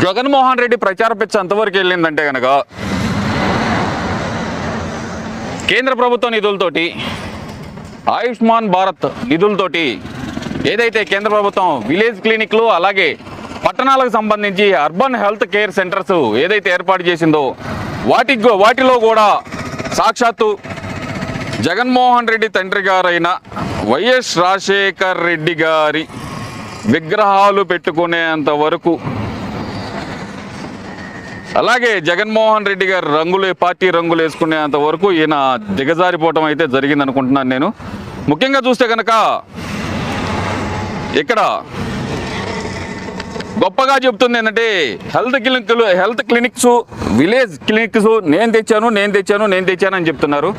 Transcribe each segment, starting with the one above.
జగన్మోహన్ రెడ్డి ప్రచార పిచ్చ ఎంతవరకు వెళ్ళిందంటే కనుక కేంద్ర ప్రభుత్వ నిధులతోటి ఆయుష్మాన్ భారత్ నిధులతోటి ఏదైతే కేంద్ర ప్రభుత్వం విలేజ్ క్లినిక్లు అలాగే పట్టణాలకు సంబంధించి అర్బన్ హెల్త్ కేర్ సెంటర్స్ ఏదైతే ఏర్పాటు చేసిందో వాటిలో కూడా సాక్షాత్తు జగన్మోహన్ రెడ్డి తండ్రి గారైన వైఎస్ రాజశేఖర్ రెడ్డి గారి విగ్రహాలు పెట్టుకునేంత వరకు అలాగే జగన్మోహన్ రెడ్డి గారు పార్టీ రంగులు వేసుకునేంత వరకు ఈయన దిగజారిపోవటం అయితే జరిగింది అనుకుంటున్నాను నేను. ముఖ్యంగా చూస్తే కనుక ఇక్కడ గొప్పగా చెప్తుంది ఏంటంటే హెల్త్ క్లినిక్స్ విలేజ్ క్లినిక్స్ నేను తెచ్చాను అని చెప్తున్నారు.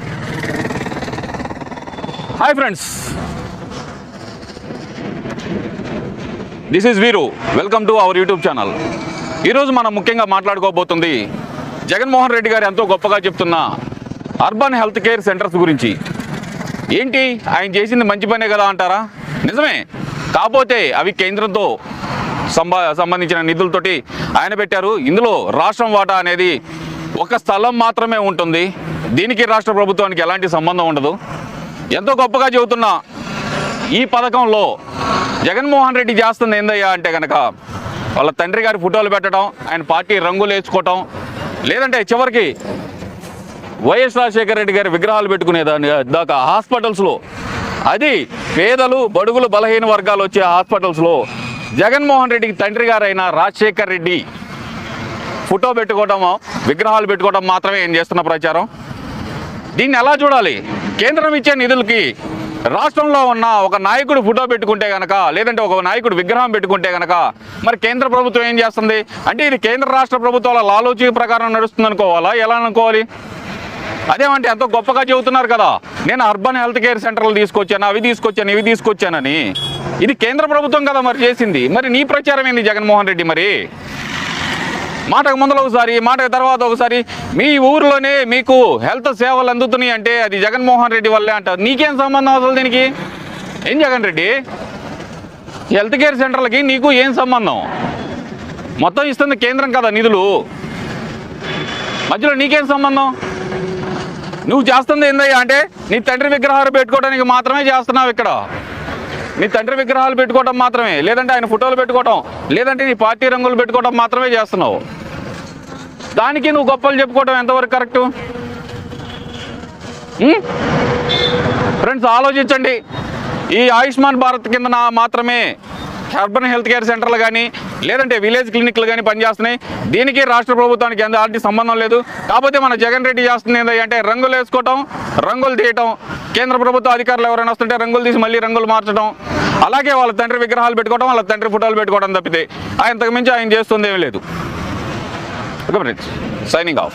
హాయ్ ఫ్రెండ్స్, దిస్ ఈజ్ వీరు. Welcome to our YouTube channel. ఈరోజు మనం ముఖ్యంగా మాట్లాడుకోబోతుంది జగన్మోహన్ రెడ్డి గారు ఎంతో గొప్పగా చెప్తున్న అర్బన్ హెల్త్ కేర్ సెంటర్స్ గురించి. ఏంటి ఆయన చేసింది మంచి పనే కదా అంటారా? నిజమే, కాకపోతే అవి కేంద్రంతో సంబంధించిన నిధులతోటి ఆయన పెట్టారు. ఇందులో రాష్ట్రం వాటా అనేది ఒక స్థలం మాత్రమే ఉంటుంది. దీనికి రాష్ట్ర ప్రభుత్వానికి ఎలాంటి సంబంధం ఉండదు. ఎంతో గొప్పగా చెబుతున్న ఈ పథకంలో జగన్మోహన్ రెడ్డి చేస్తుంది ఏందయ్యా అంటే కనుక వాళ్ళ తండ్రి గారి ఫోటోలు పెట్టడం, ఆయన పార్టీ రంగులు వేసుకోవటం, లేదంటే చివరికి వైఎస్ రాజశేఖర రెడ్డి గారి విగ్రహాలు పెట్టుకునేదాన్ని దాకా హాస్పిటల్స్లో, అది పేదలు బడుగులు బలహీన వర్గాలు వచ్చే హాస్పిటల్స్లో జగన్మోహన్ రెడ్డికి తండ్రి గారైన రాజశేఖర్ రెడ్డి ఫోటో పెట్టుకోవడం, విగ్రహాలు పెట్టుకోవడం మాత్రమే ఏం చేస్తున్న ప్రచారం. దీన్ని ఎలా చూడాలి? కేంద్రం ఇచ్చే నిధులకి రాష్ట్రంలో ఉన్న ఒక నాయకుడు ఫోటో పెట్టుకుంటే కనుక, లేదంటే ఒక నాయకుడు విగ్రహం పెట్టుకుంటే కనుక మరి కేంద్ర ప్రభుత్వం ఏం చేస్తుంది అంటే ఇది కేంద్ర రాష్ట్ర ప్రభుత్వాల ఆలోచన ప్రకారం నడుస్తుంది అనుకోవాలా? ఎలా అనుకోవాలి? అదేమంటే ఎంతో గొప్పగా చెబుతున్నారు కదా, నేను అర్బన్ హెల్త్ కేర్ సెంటర్లు తీసుకొచ్చాను, ఇవి తీసుకొచ్చానని. ఇది కేంద్ర ప్రభుత్వం కదా మరి చేసింది. మరి నీ ప్రచారం ఏంది జగన్మోహన్ రెడ్డి? మరి మాటకు ముందర ఒకసారి, మాటకు తర్వాత ఒకసారి మీ ఊరిలోనే మీకు హెల్త్ సేవలు అందుతున్నాయి అంటే అది జగన్మోహన్ రెడ్డి వల్లే అంటారు. నీకేం సంబంధం అసలు దీనికి? ఏం జగన్ రెడ్డి, హెల్త్ కేర్ సెంటర్లకి నీకు ఏం సంబంధం? మొత్తం ఇస్తుంది కేంద్రం కదా నిధులు, మధ్యలో నీకేం సంబంధం? నువ్వు చేస్తుంది ఏందయ్యా అంటే నీ తండ్రి విగ్రహాలు పెట్టుకోవడానికి మాత్రమే చేస్తున్నావు. ఇక్కడ నీ తండ్రి విగ్రహాలు పెట్టుకోవడం మాత్రమే, లేదంటే ఆయన ఫోటోలు పెట్టుకోవడం, లేదంటే నీ పార్టీ రంగులు పెట్టుకోవడం మాత్రమే చేస్తున్నావు. దానికి నువ్వు గొప్పలు చెప్పుకోవడం ఎంతవరకు కరెక్టు? ఫ్రెండ్స్ ఆలోచించండి. ఈ ఆయుష్మాన్ భారత్ కింద మాత్రమే అర్బన్ హెల్త్ కేర్ సెంటర్లు కానీ లేదంటే విలేజ్ క్లినిక్లు కానీ పనిచేస్తున్నాయి. దీనికి రాష్ట్ర ప్రభుత్వానికి ఎలాంటి సంబంధం లేదు. కాకపోతే మన జగన్ రెడ్డి చేస్తుంది ఏంటంటే రంగులు వేసుకోవటం, రంగులు తీయటం, కేంద్ర ప్రభుత్వ అధికారులు ఎవరైనా వస్తుంటే రంగులు తీసి మళ్ళీ రంగులు మార్చడం, అలాగే వాళ్ళ తండ్రి విగ్రహాలు పెట్టుకోవడం, వాళ్ళ తండ్రి ఫోటోలు పెట్టుకోవడం తప్పితే అంతకు మించి ఆయన చేస్తుంది ఏమీ లేదు. Okay friends, signing off.